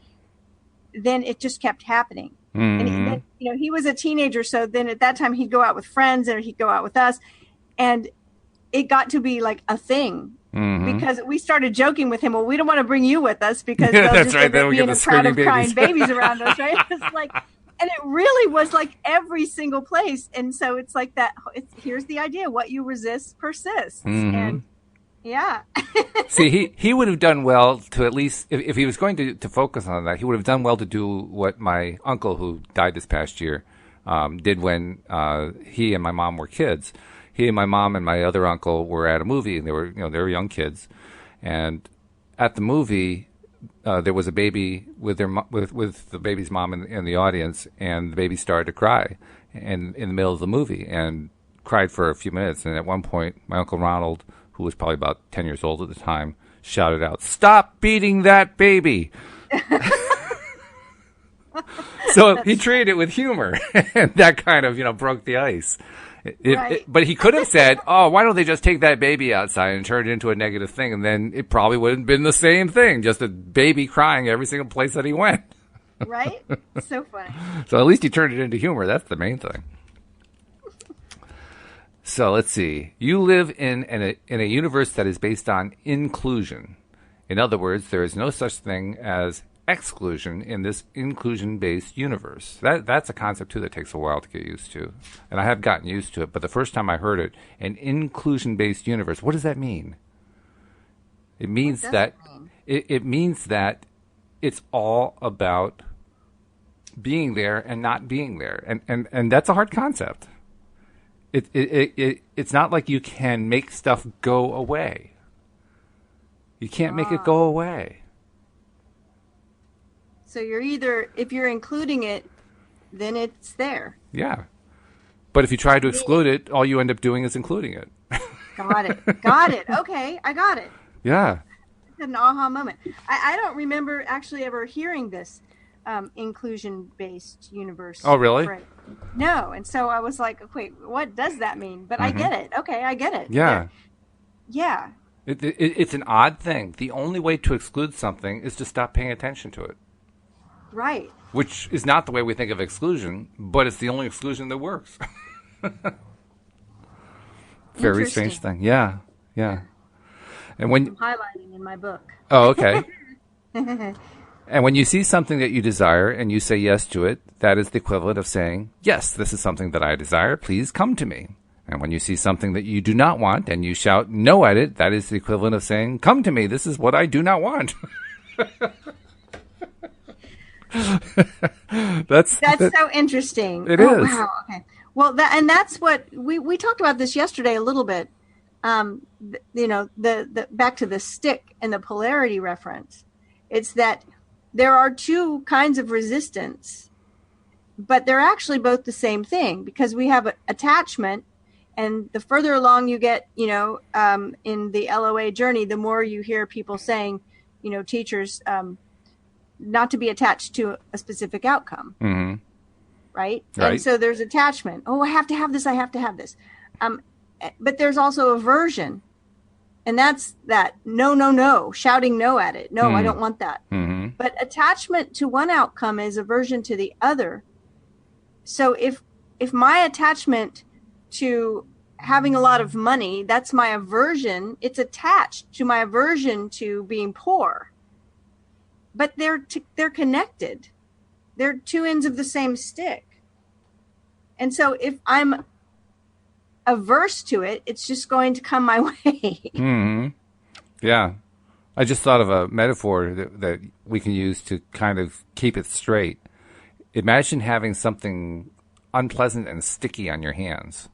then it just kept happening. Mm-hmm. And then, he was a teenager. So then at that time he'd go out with friends, or he'd go out with us. And it got to be like a thing. Mm-hmm. Because we started joking with him, well, we don't want to bring you with us because they'll that's just right. Then we get the crowd of babies. Crying babies around us, right? It's like, and it really was like every single place. And so it's like that. Here's the idea. What you resist persists. Mm-hmm. And yeah. See, he would have done well to at least, if he was going to focus on that, he would have done well to do what my uncle, who died this past year, did when he and my mom were kids. He and my mom and my other uncle were at a movie, and they were young kids. And at the movie, there was a baby with the baby's mom in the audience, and the baby started to cry in the middle of the movie, and cried for a few minutes. And at one point, my Uncle Ronald, who was probably about 10 years old at the time, shouted out, "Stop beating that baby!" So he treated it with humor, and that kind of broke the ice. But he could have said, oh, why don't they just take that baby outside and turn it into a negative thing? And then it probably would have been the same thing, just a baby crying every single place that he went. Right? So funny. So at least he turned it into humor. That's the main thing. So let's see. You live in a universe that is based on inclusion. In other words, there is no such thing as exclusion in this inclusion-based universe. That's a concept, too, that takes a while to get used to. And I have gotten used to it, but the first time I heard it, an inclusion-based universe, what does that mean? It means it means that it's all about being there and not being there. And that's a hard concept. It's not like you can make stuff go away. You can't make it go away. So if you're including it, then it's there. Yeah. But if you try to exclude it, all you end up doing is including it. Got it. Okay, I got it. Yeah. It's an aha moment. I don't remember actually ever hearing this inclusion-based universe. Oh, really? Phrase. No. And so I was like, wait, what does that mean? But I get it. Okay, I get it. Yeah. Yeah. It's an odd thing. The only way to exclude something is to stop paying attention to it. Right. Which is not the way we think of exclusion, but it's the only exclusion that works. Very strange thing. Yeah. And when I'm highlighting in my book. Oh, okay. And when you see something that you desire and you say yes to it, that is the equivalent of saying, yes, this is something that I desire. Please come to me. And when you see something that you do not want and you shout no at it, that is the equivalent of saying, come to me. This is what I do not want. That's so interesting. It is. Wow. Okay. Well, that's what we talked about this yesterday a little bit. the back to the stick and the polarity reference, it's that there are two kinds of resistance, but they're actually both the same thing, because we have attachment, and the further along you get, in the LOA journey, the more you hear people saying, teachers, not to be attached to a specific outcome. Mm-hmm. Right? Right. And so there's attachment. Oh, I have to have this. I have to have this. But there's also aversion. And that's that no, shouting no at it. No, I don't want that. Mm-hmm. But attachment to one outcome is aversion to the other. So if my attachment to having a lot of money, that's my aversion, it's attached to my aversion to being poor. But they're connected. They're two ends of the same stick. And so if I'm averse to it, it's just going to come my way. Mm-hmm. Yeah. I just thought of a metaphor that we can use to kind of keep it straight. Imagine having something unpleasant and sticky on your hands.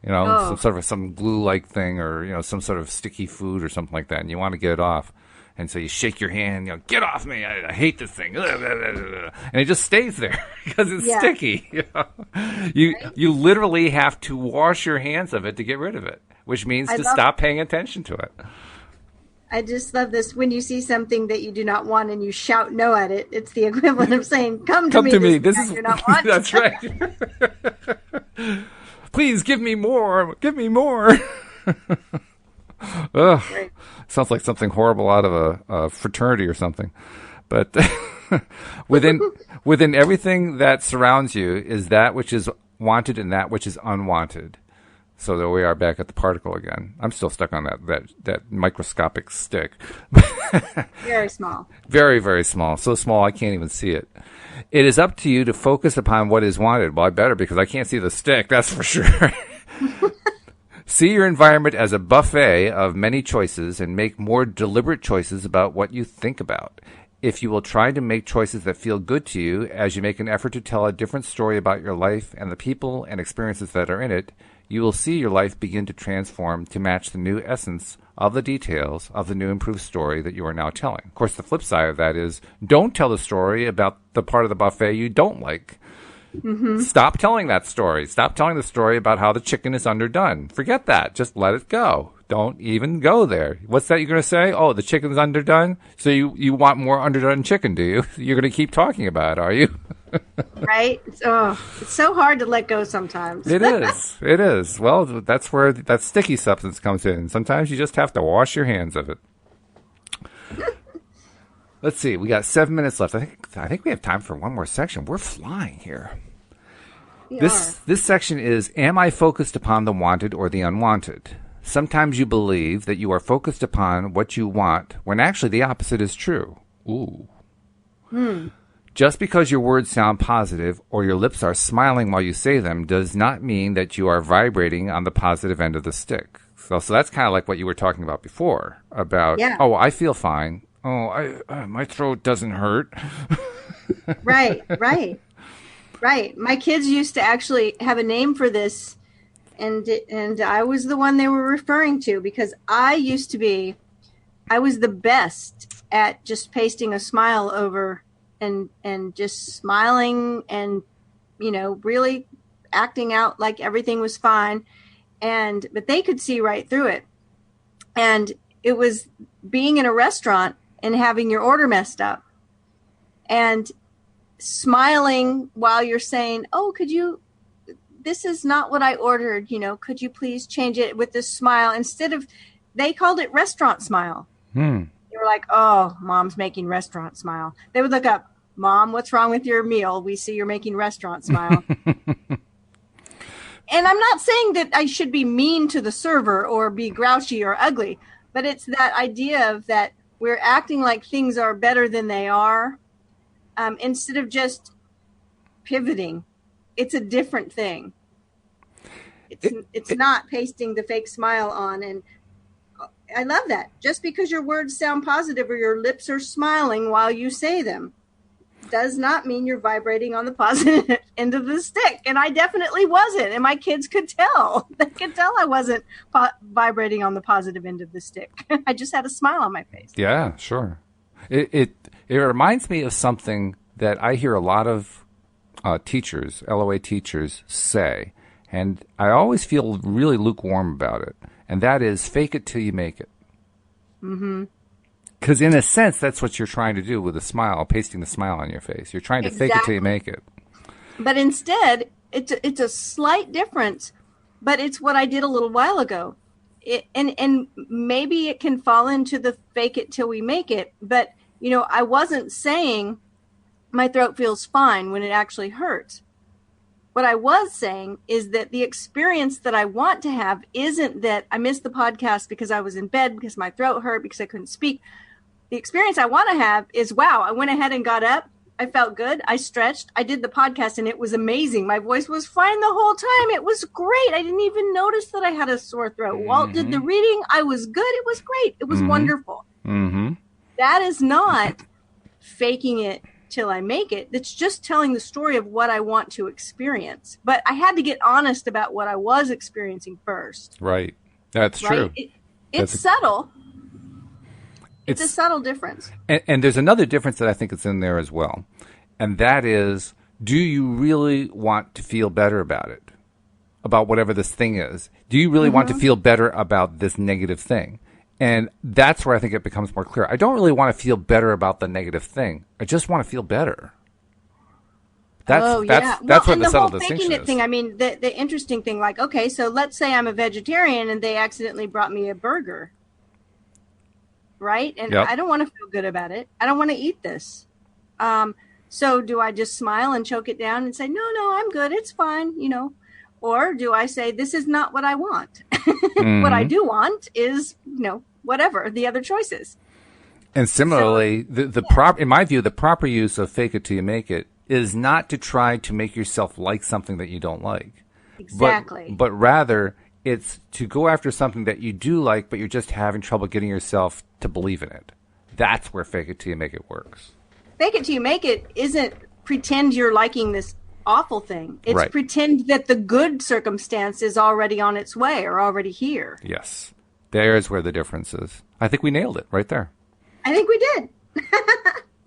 Some glue-like thing, or, some sort of sticky food or something like that, and you want to get it off. And so you shake your hand, get off me. I hate this thing. And it just stays there because it's sticky. You literally have to wash your hands of it to get rid of it, which means to stop paying attention to it. I just love this. When you see something that you do not want and you shout no at it, it's the equivalent of saying, come to me. This is not want. That's right. Please give me more. Give me more. Ugh. Right. Sounds like something horrible out of a fraternity or something. But within everything that surrounds you is that which is wanted and that which is unwanted. So there we are back at the particle again. I'm still stuck on that microscopic stick. Very small. Very, very small. So small I can't even see it. It is up to you to focus upon what is wanted. Well, I better, because I can't see the stick, that's for sure. See your environment as a buffet of many choices and make more deliberate choices about what you think about. If you will try to make choices that feel good to you as you make an effort to tell a different story about your life and the people and experiences that are in it, you will see your life begin to transform to match the new essence of the details of the new improved story that you are now telling. Of course, the flip side of that is don't tell the story about the part of the buffet you don't like. Mm-hmm. Stop telling that story. Stop telling the story about how the chicken is underdone. Forget that. Just let it go. Don't even go there. What's that you're going to say? Oh, the chicken's underdone? So you want more underdone chicken, do you? You're going to keep talking about it, are you? Right? It's so hard to let go sometimes. It is. It is. Well, that's where that sticky substance comes in. Sometimes you just have to wash your hands of it. Let's see. We got 7 minutes left. I think we have time for one more section. We're flying here. This section is, am I focused upon the wanted or the unwanted? Sometimes you believe that you are focused upon what you want when actually the opposite is true. Ooh. Just because your words sound positive or your lips are smiling while you say them does not mean that you are vibrating on the positive end of the stick. So that's kind of like what you were talking about before about, oh, I feel fine. Oh, my throat doesn't hurt. Right. My kids used to actually have a name for this, and I was the one they were referring to, because I was the best at just pasting a smile over and just smiling and, really acting out like everything was fine. But they could see right through it. And it was being in a restaurant and having your order messed up and smiling while you're saying, oh, this is not what I ordered. Could you please change it, with this smile? They called it restaurant smile. They were like, oh, Mom's making restaurant smile. They would look up, Mom, what's wrong with your meal? We see you're making restaurant smile. And I'm not saying that I should be mean to the server or be grouchy or ugly, but it's that idea of that we're acting like things are better than they are, instead of pivoting. It's a different thing. It's not pasting the fake smile on. And I love that. Just because your words sound positive or your lips are smiling while you say them does not mean you're vibrating on the positive end of the stick. And I definitely wasn't. And my kids could tell. They could tell I wasn't vibrating on the positive end of the stick. I just had a smile on my face. Yeah, sure. It reminds me of something that I hear a lot of teachers, LOA teachers, say. And I always feel really lukewarm about it. And that is fake it till you make it. Mm-hmm. Because in a sense, that's what you're trying to do with a smile, pasting the smile on your face. You're trying to fake it till you make it. But instead, it's a slight difference, but it's what I did a little while ago. And maybe it can fall into the fake it till we make it. But, I wasn't saying my throat feels fine when it actually hurts. What I was saying is that the experience that I want to have isn't that I missed the podcast because I was in bed, because my throat hurt, because I couldn't speak. The experience I want to have is, wow, I went ahead and got up. I felt good. I stretched. I did the podcast and it was amazing. My voice was fine the whole time. It was great. I didn't even notice that I had a sore throat. Mm-hmm. Walt did the reading. I was good. It was great. It was wonderful. Mm-hmm. That is not faking it till I make it. It's just telling the story of what I want to experience. But I had to get honest about what I was experiencing first. Right. That's true. It's subtle. It's a subtle difference. And there's another difference that I think is in there as well. And that is, do you really want to feel better about it? About whatever this thing is? Do you really want to feel better about this negative thing? And that's where I think it becomes more clear. I don't really want to feel better about the negative thing. I just want to feel better. That's where the subtle distinction is. Thing, I mean, the interesting thing, like, okay, so let's say I'm a vegetarian and they accidentally brought me a burger. Right? And I don't want to feel good about it. I don't want to eat this. So do I just smile and choke it down and say, no, I'm good. It's fine, Or do I say, this is not what I want? What I do want is, whatever the other choices. And similarly, in my view, the proper use of fake it till you make it is not to try to make yourself like something that you don't like. Exactly. But rather, it's to go after something that you do like, but you're just having trouble getting yourself to believe in it. That's where fake it till you make it works. Fake it till you make it isn't pretend you're liking this awful thing. It's pretend that the good circumstance is already on its way or already here. Yes. There's where the difference is. I think we nailed it right there. I think we did.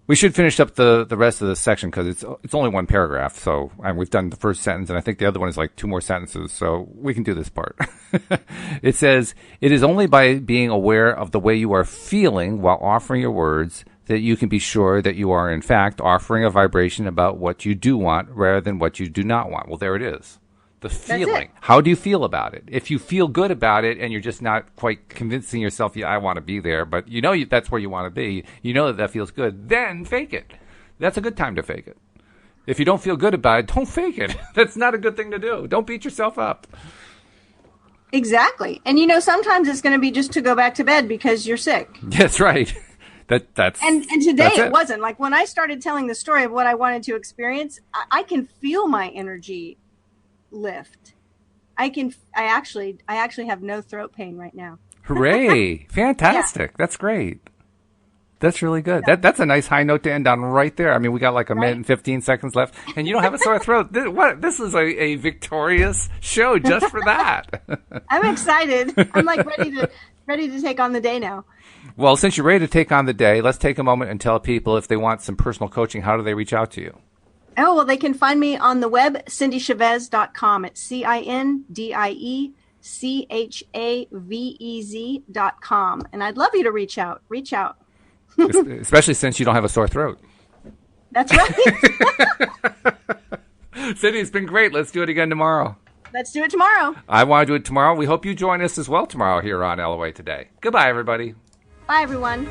We should finish up the rest of this section because it's only one paragraph. So we've done the first sentence, and I think the other one is like 2 more sentences. So we can do this part. It says, it is only by being aware of the way you are feeling while offering your words that you can be sure that you are, in fact, offering a vibration about what you do want rather than what you do not want. Well, there it is. The feeling. How do you feel about it? If you feel good about it and you're just not quite convincing yourself, I want to be there, but that's where you want to be, that feels good, then fake it. That's a good time to fake it. If you don't feel good about it, don't fake it. That's not a good thing to do. Don't beat yourself up. Exactly. And sometimes it's going to be just to go back to bed because you're sick. That's right. That's and today it wasn't. Like when I started telling the story of what I wanted to experience, I can feel my energy lift. I actually have no throat pain right now. Hooray! Fantastic. Yeah. That's great. That's really good. Yeah. That's a nice high note to end on right there. I mean, we got like a minute and 15 seconds left, and you don't have a sore throat. This is a victorious show just for that. I'm excited. I'm like ready to take on the day now. Well, since you're ready to take on the day, let's take a moment and tell people if they want some personal coaching, how do they reach out to you? Oh, well, they can find me on the web, cindiechavez.com. It's CINDIECHAVEZ.com. And I'd love you to reach out. Reach out. Especially since you don't have a sore throat. That's right. Cindie, it's been great. Let's do it again tomorrow. Let's do it tomorrow. I want to do it tomorrow. We hope you join us as well tomorrow here on LOA Today. Goodbye, everybody. Bye, everyone.